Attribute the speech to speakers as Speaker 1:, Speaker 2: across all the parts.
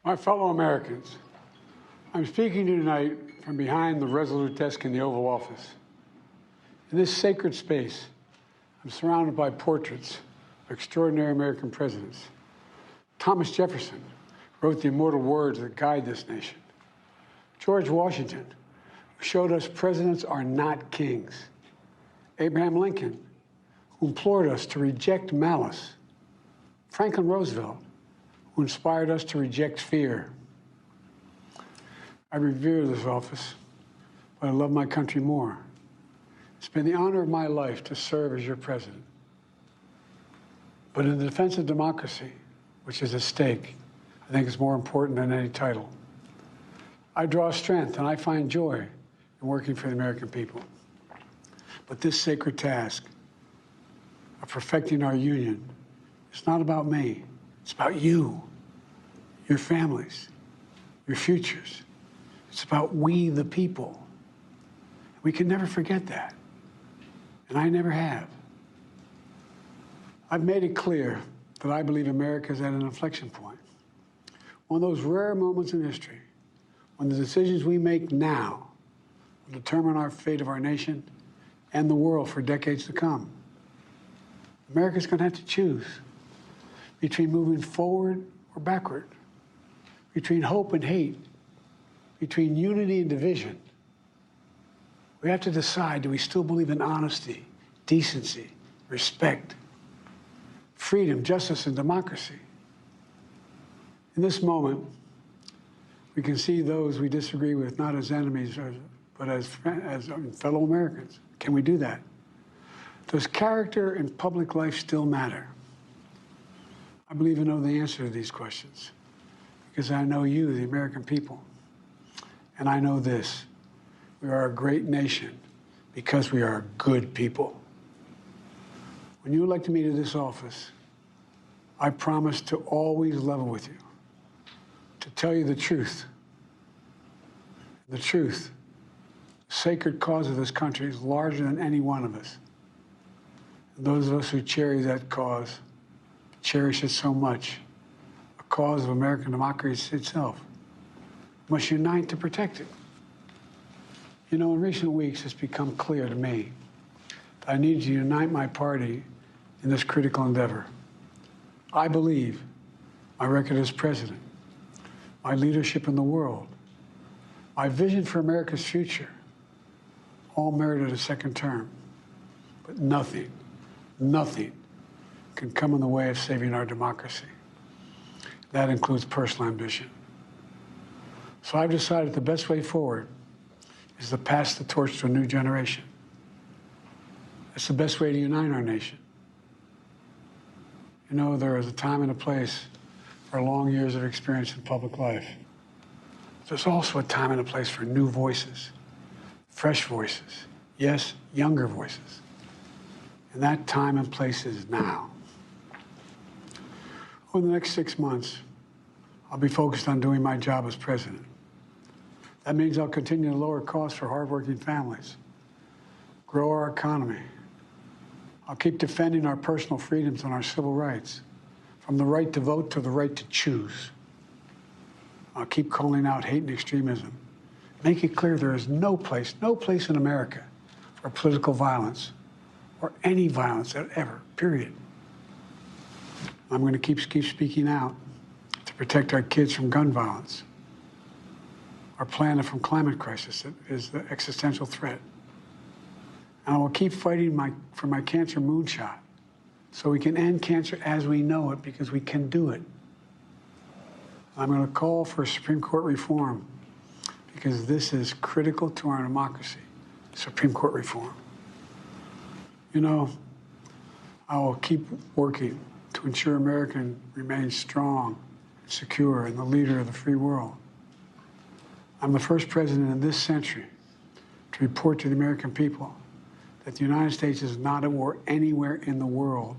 Speaker 1: My fellow Americans, I'm speaking to you tonight from behind the resolute desk in the Oval Office. In this sacred space, I'm surrounded by portraits of extraordinary American presidents. Thomas Jefferson wrote the immortal words that guide this nation. George Washington, who showed us presidents are not kings. Abraham Lincoln, who implored us to reject malice. Franklin Roosevelt, who inspired us to reject fear. I revere this office, but I love my country more. It's been the honor of my life to serve as your president. But in the defense of democracy, which is at stake, I think it's more important than any title. I draw strength and I find joy in working for the American people. But this sacred task of perfecting our union is not about me. It's about you, your families, your futures. It's about we, the people. We can never forget that. And I never have. I've made it clear that I believe America is at an inflection point. One of those rare moments in history when the decisions we make now will determine our fate of our nation and the world for decades to come. America's going to have to choose between moving forward or backward, between hope and hate, between unity and division. We have to decide, do we still believe in honesty, decency, respect, freedom, justice, and democracy? In this moment, we can see those we disagree with not as enemies, but as fellow Americans. Can we do that? Does character and public life still matter? I believe I know the answer to these questions because I know you, the American people. And I know this, we are a great nation because we are good people. When you elected me to this office, I promised to always level with you, to tell you the truth. The truth, the sacred cause of this country is larger than any one of us. And those of us who cherish that cause, cherish it so much, a cause of American democracy itself, must unite to protect it. You know, in recent weeks, it's become clear to me that I need to unite my party in this critical endeavor. I believe my record as president, my leadership in the world, my vision for America's future, all merited a second term. But nothing can come in the way of saving our democracy. That includes personal ambition. So I've decided the best way forward is to pass the torch to a new generation. It's the best way to unite our nation. You know, there is a time and a place for long years of experience in public life. There's also a time and a place for new voices, fresh voices, yes, younger voices. And that time and place is now. Over the next 6 months, I'll be focused on doing my job as president. That means I'll continue to lower costs for hardworking families, grow our economy. I'll keep defending our personal freedoms and our civil rights, from the right to vote to the right to choose. I'll keep calling out hate and extremism. Make it clear there is no place in America for political violence or any violence ever, period. I'm going to keep speaking out to protect our kids from gun violence, our planet from climate crisis that is the existential threat. And I will keep fighting for my cancer moonshot so we can end cancer as we know it, because we can do it. I'm going to call for Supreme Court reform because this is critical to our democracy, Supreme Court reform. You know, I will keep working to ensure America remains strong, secure, and the leader of the free world. I'm the first president in this century to report to the American people that the United States is not at war anywhere in the world.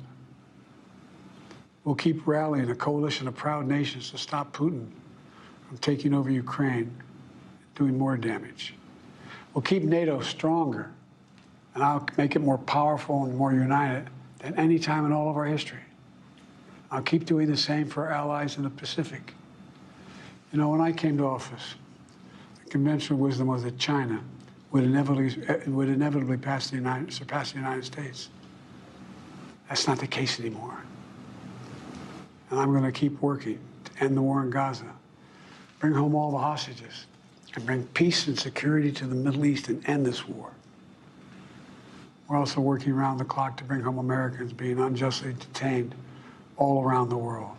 Speaker 1: We'll keep rallying a coalition of proud nations to stop Putin from taking over Ukraine and doing more damage. We'll keep NATO stronger, and I'll make it more powerful and more united than any time in all of our history. I'll keep doing the same for our allies in the Pacific. You know, when I came to office, the conventional wisdom was that China would inevitably surpass the United States. That's not the case anymore. And I'm going to keep working to end the war in Gaza, bring home all the hostages, and bring peace and security to the Middle East and end this war. We're also working around the clock to bring home Americans being unjustly detained all around the world.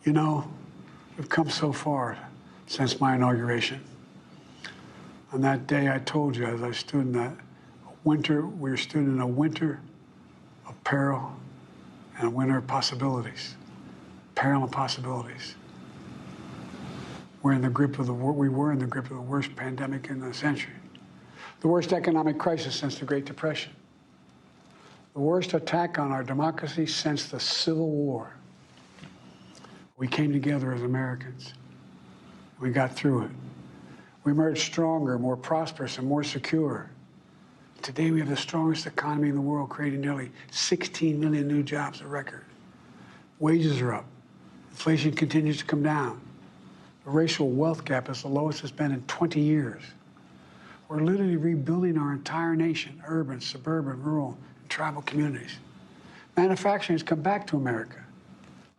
Speaker 1: You know, we've come so far since my inauguration. On that day, I told you, as I stood in that winter, we stood in a winter of peril and a winter of possibilities. Peril and possibilities. We were in the grip of the worst pandemic in the century, the worst economic crisis since the Great Depression, the worst attack on our democracy since the Civil War. We came together as Americans. We got through it. We emerged stronger, more prosperous, and more secure. Today, we have the strongest economy in the world, creating nearly 16 million new jobs, a record. Wages are up. Inflation continues to come down. The racial wealth gap is the lowest it's been in 20 years. We're literally rebuilding our entire nation, urban, suburban, rural, and tribal communities. Manufacturing has come back to America.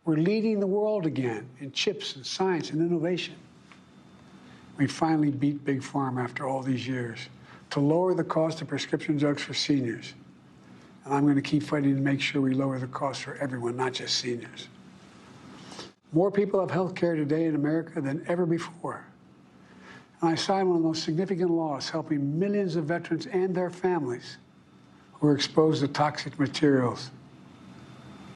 Speaker 1: We're leading the world again in chips and science and innovation. We finally beat Big Pharma after all these years to lower the cost of prescription drugs for seniors. And I'm going to keep fighting to make sure we lower the cost for everyone, not just seniors. More people have health care today in America than ever before. And I signed one of the most significant laws helping millions of veterans and their families who are exposed to toxic materials